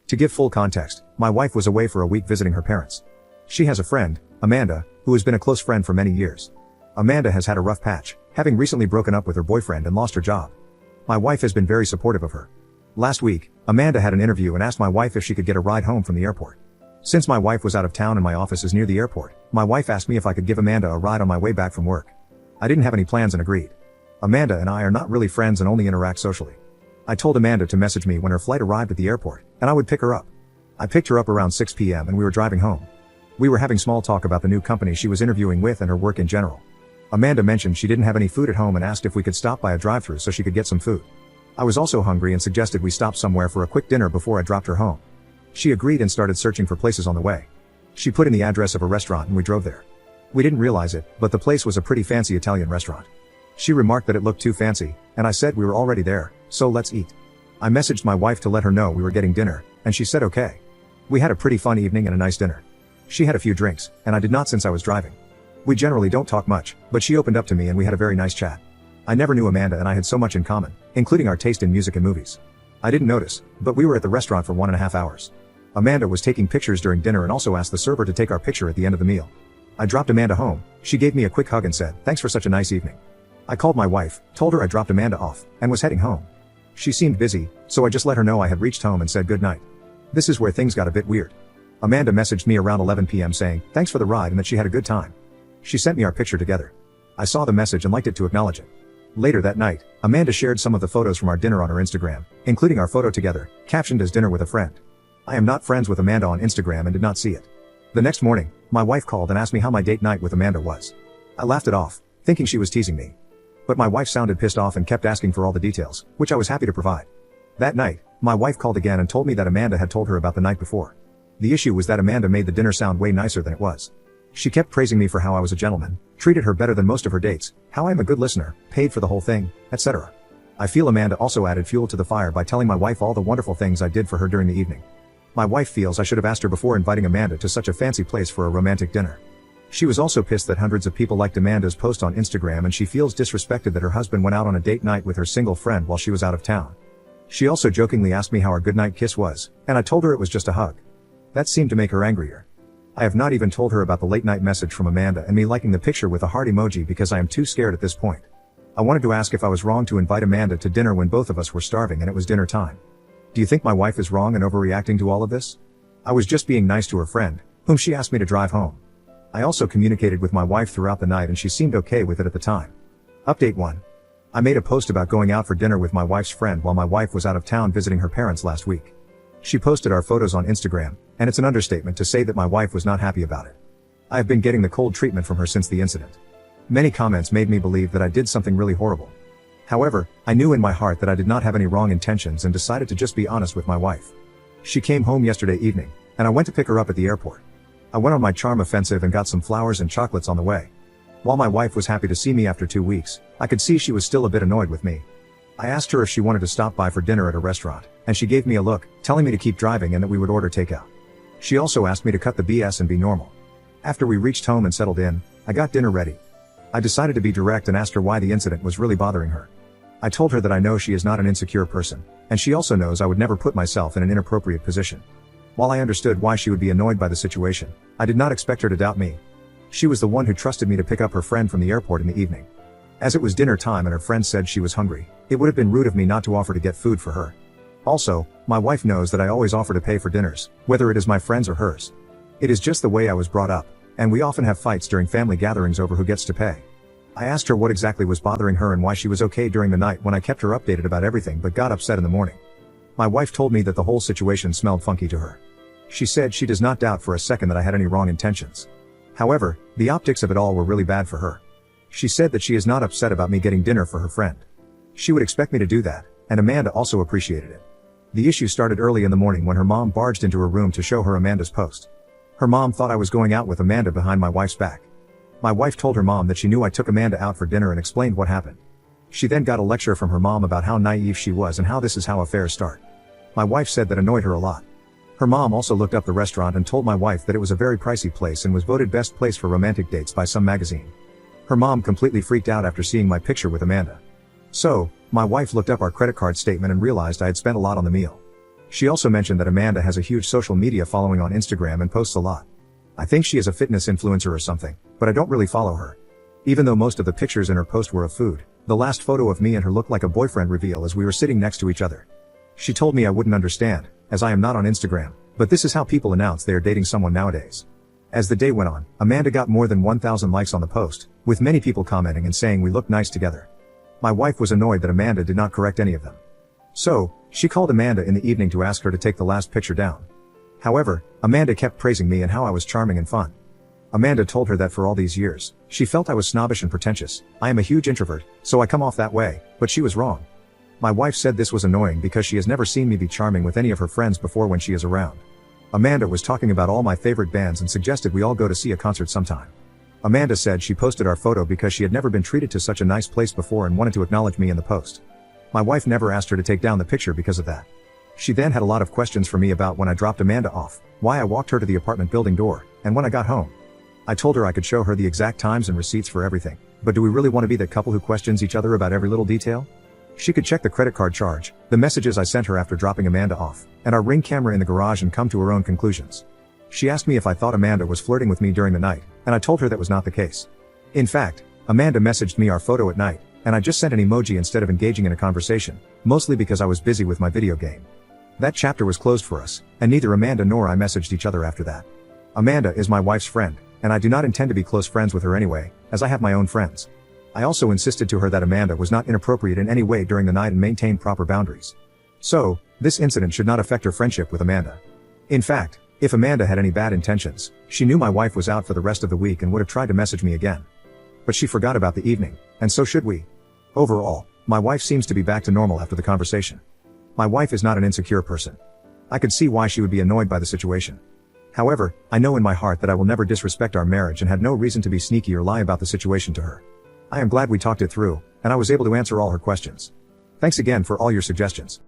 To give full context, my wife was away for a week visiting her parents. She has a friend, Amanda, who has been a close friend for many years. Amanda has had a rough patch, having recently broken up with her boyfriend and lost her job. My wife has been very supportive of her. Last week, Amanda had an interview and asked my wife if she could get a ride home from the airport. Since my wife was out of town and my office is near the airport, my wife asked me if I could give Amanda a ride on my way back from work. I didn't have any plans and agreed. Amanda and I are not really friends and only interact socially. I told Amanda to message me when her flight arrived at the airport, and I would pick her up. I picked her up around 6 p.m. and we were driving home. We were having small talk about the new company she was interviewing with and her work in general. Amanda mentioned she didn't have any food at home and asked if we could stop by a drive-thru so she could get some food. I was also hungry and suggested we stop somewhere for a quick dinner before I dropped her home. She agreed and started searching for places on the way. She put in the address of a restaurant and we drove there. We didn't realize it, but the place was a pretty fancy Italian restaurant. She remarked that it looked too fancy, and I said we were already there, so let's eat. I messaged my wife to let her know we were getting dinner, and she said okay. We had a pretty fun evening and a nice dinner. She had a few drinks, and I did not since I was driving. We generally don't talk much, but she opened up to me and we had a very nice chat. I never knew Amanda and I had so much in common, including our taste in music and movies. I didn't notice, but we were at the restaurant for 1.5 hours. Amanda was taking pictures during dinner and also asked the server to take our picture at the end of the meal. I dropped Amanda home. She gave me a quick hug and said, "Thanks for such a nice evening." I called my wife, told her I dropped Amanda off, and was heading home. She seemed busy, so I just let her know I had reached home and said good night. This is where things got a bit weird. Amanda messaged me around 11 p.m. saying, thanks for the ride and that she had a good time. She sent me our picture together. I saw the message and liked it to acknowledge it. Later that night, Amanda shared some of the photos from our dinner on her Instagram, including our photo together, captioned as dinner with a friend. I am not friends with Amanda on Instagram and did not see it. The next morning, my wife called and asked me how my date night with Amanda was. I laughed it off, thinking she was teasing me. But my wife sounded pissed off and kept asking for all the details, which I was happy to provide. That night, my wife called again and told me that Amanda had told her about the night before. The issue was that Amanda made the dinner sound way nicer than it was. She kept praising me for how I was a gentleman, treated her better than most of her dates, how I am a good listener, paid for the whole thing, etc. I feel Amanda also added fuel to the fire by telling my wife all the wonderful things I did for her during the evening. My wife feels I should have asked her before inviting Amanda to such a fancy place for a romantic dinner. She was also pissed that hundreds of people liked Amanda's post on Instagram and she feels disrespected that her husband went out on a date night with her single friend while she was out of town. She also jokingly asked me how our goodnight kiss was, and I told her it was just a hug. That seemed to make her angrier. I have not even told her about the late night message from Amanda and me liking the picture with a heart emoji because I am too scared at this point. I wanted to ask if I was wrong to invite Amanda to dinner when both of us were starving and it was dinner time. Do you think my wife is wrong and overreacting to all of this? I was just being nice to her friend, whom she asked me to drive home. I also communicated with my wife throughout the night and she seemed okay with it at the time. Update 1. I made a post about going out for dinner with my wife's friend while my wife was out of town visiting her parents last week. She posted our photos on Instagram, and it's an understatement to say that my wife was not happy about it. I have been getting the cold treatment from her since the incident. Many comments made me believe that I did something really horrible. However, I knew in my heart that I did not have any wrong intentions and decided to just be honest with my wife. She came home yesterday evening, and I went to pick her up at the airport. I went on my charm offensive and got some flowers and chocolates on the way. While my wife was happy to see me after 2 weeks, I could see she was still a bit annoyed with me. I asked her if she wanted to stop by for dinner at a restaurant, and she gave me a look, telling me to keep driving and that we would order takeout. She also asked me to cut the BS and be normal. After we reached home and settled in, I got dinner ready. I decided to be direct and asked her why the incident was really bothering her. I told her that I know she is not an insecure person, and she also knows I would never put myself in an inappropriate position. While I understood why she would be annoyed by the situation, I did not expect her to doubt me. She was the one who trusted me to pick up her friend from the airport in the evening. As it was dinner time and her friend said she was hungry, it would have been rude of me not to offer to get food for her. Also, my wife knows that I always offer to pay for dinners, whether it is my friend's or hers. It is just the way I was brought up, and we often have fights during family gatherings over who gets to pay. I asked her what exactly was bothering her and why she was okay during the night when I kept her updated about everything but got upset in the morning. My wife told me that the whole situation smelled funky to her. She said she does not doubt for a second that I had any wrong intentions. However, the optics of it all were really bad for her. She said that she is not upset about me getting dinner for her friend. She would expect me to do that, and Amanda also appreciated it. The issue started early in the morning when her mom barged into her room to show her Amanda's post. Her mom thought I was going out with Amanda behind my wife's back. My wife told her mom that she knew I took Amanda out for dinner and explained what happened. She then got a lecture from her mom about how naive she was and how this is how affairs start. My wife said that annoyed her a lot. Her mom also looked up the restaurant and told my wife that it was a very pricey place and was voted best place for romantic dates by some magazine. Her mom completely freaked out after seeing my picture with Amanda. So, my wife looked up our credit card statement and realized I had spent a lot on the meal. She also mentioned that Amanda has a huge social media following on Instagram and posts a lot. I think she is a fitness influencer or something, but I don't really follow her. Even though most of the pictures in her post were of food, the last photo of me and her looked like a boyfriend reveal as we were sitting next to each other. She told me I wouldn't understand, as I am not on Instagram, but this is how people announce they are dating someone nowadays. As the day went on, Amanda got more than 1,000 likes on the post, with many people commenting and saying we looked nice together. My wife was annoyed that Amanda did not correct any of them. So, she called Amanda in the evening to ask her to take the last picture down. However, Amanda kept praising me and how I was charming and fun. Amanda told her that for all these years, she felt I was snobbish and pretentious. I am a huge introvert, so I come off that way, but she was wrong. My wife said this was annoying because she has never seen me be charming with any of her friends before when she is around. Amanda was talking about all my favorite bands and suggested we all go to see a concert sometime. Amanda said she posted our photo because she had never been treated to such a nice place before and wanted to acknowledge me in the post. My wife never asked her to take down the picture because of that. She then had a lot of questions for me about when I dropped Amanda off, why I walked her to the apartment building door, and when I got home. I told her I could show her the exact times and receipts for everything, but do we really want to be that couple who questions each other about every little detail? She could check the credit card charge, the messages I sent her after dropping Amanda off, and our Ring camera in the garage and come to her own conclusions. She asked me if I thought Amanda was flirting with me during the night, and I told her that was not the case. In fact, Amanda messaged me our photo at night, and I just sent an emoji instead of engaging in a conversation, mostly because I was busy with my video game. That chapter was closed for us, and neither Amanda nor I messaged each other after that. Amanda is my wife's friend, and I do not intend to be close friends with her anyway, as I have my own friends. I also insisted to her that Amanda was not inappropriate in any way during the night and maintained proper boundaries. So, this incident should not affect her friendship with Amanda. In fact, if Amanda had any bad intentions, she knew my wife was out for the rest of the week and would have tried to message me again. But she forgot about the evening, and so should we. Overall, my wife seems to be back to normal after the conversation. My wife is not an insecure person. I could see why she would be annoyed by the situation. However, I know in my heart that I will never disrespect our marriage and had no reason to be sneaky or lie about the situation to her. I am glad we talked it through, and I was able to answer all her questions. Thanks again for all your suggestions.